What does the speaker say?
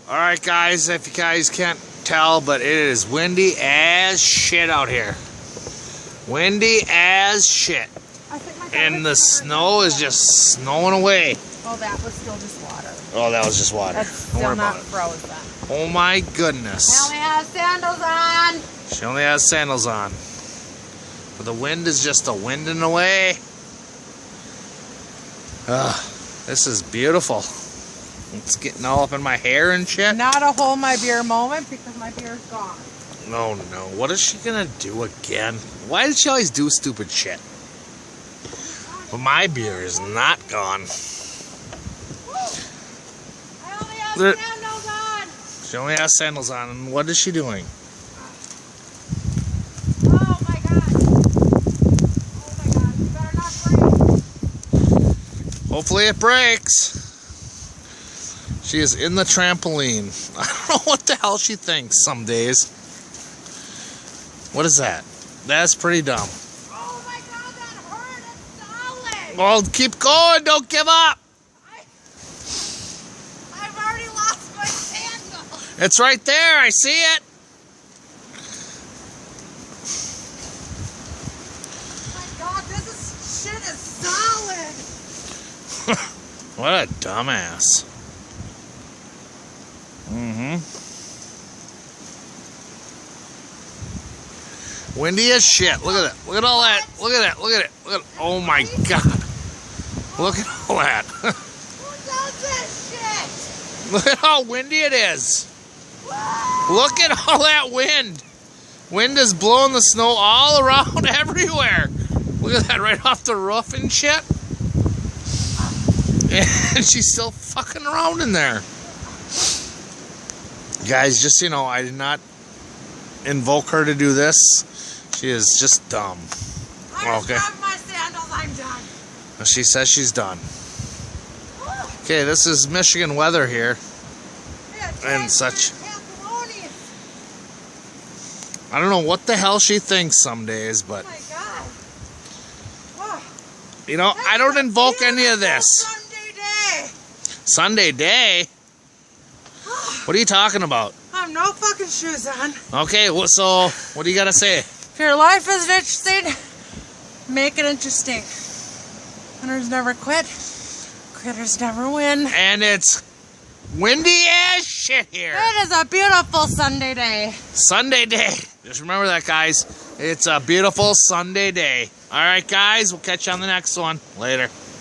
Alright guys, if you guys can't tell, but it is windy as shit out here. Windy as shit. And the snow is just snowing away. Oh, that was still just water. Oh, that was just water. That's still not frozen. Oh my goodness. She only has sandals on. She only has sandals on. But the wind is just a winding away. This is beautiful. It's getting all up in my hair and shit. Not a hold my beer moment because my beer's gone. No, no. What is she gonna do again? Why does she always do stupid shit? But my beer is not gone. I only have sandals on. She only has sandals on. And what is she doing? Oh my god. Oh my god. You better not break. Hopefully it breaks. She is in the trampoline. I don't know what the hell she thinks some days. What is that? That's pretty dumb. Oh my god, that hurt. It's solid. Well, keep going. Don't give up. I've already lost my sandal. It's right there. I see it. Oh my god, this shit is solid. What a dumbass. Windy as shit. Look at that. Look at all that. Look at that. Look at it. Look at. Oh my god. Look at all that. Who does this shit? Look at how windy it is. Look at all that wind. Wind is blowing the snow all around everywhere. Look at that, right off the roof and shit. And she's still fucking around in there. Guys, just so you know, I did not invoke her to do this. She is just dumb. I just grabbed my sandals, I'm done. She says she's done. Okay, this is Michigan weather here. And such. I don't know what the hell she thinks some days, but... Oh my god. You know, I don't invoke any of this. Sunday day. Sunday day? What are you talking about? I have no fucking shoes on. Okay, well, so what do you gotta say? If your life isn't interesting, make it interesting. Winners never quit. Critters never win. And it's windy as shit here. It is a beautiful Sunday day. Sunday day. Just remember that, guys. It's a beautiful Sunday day. All right, guys, we'll catch you on the next one. Later.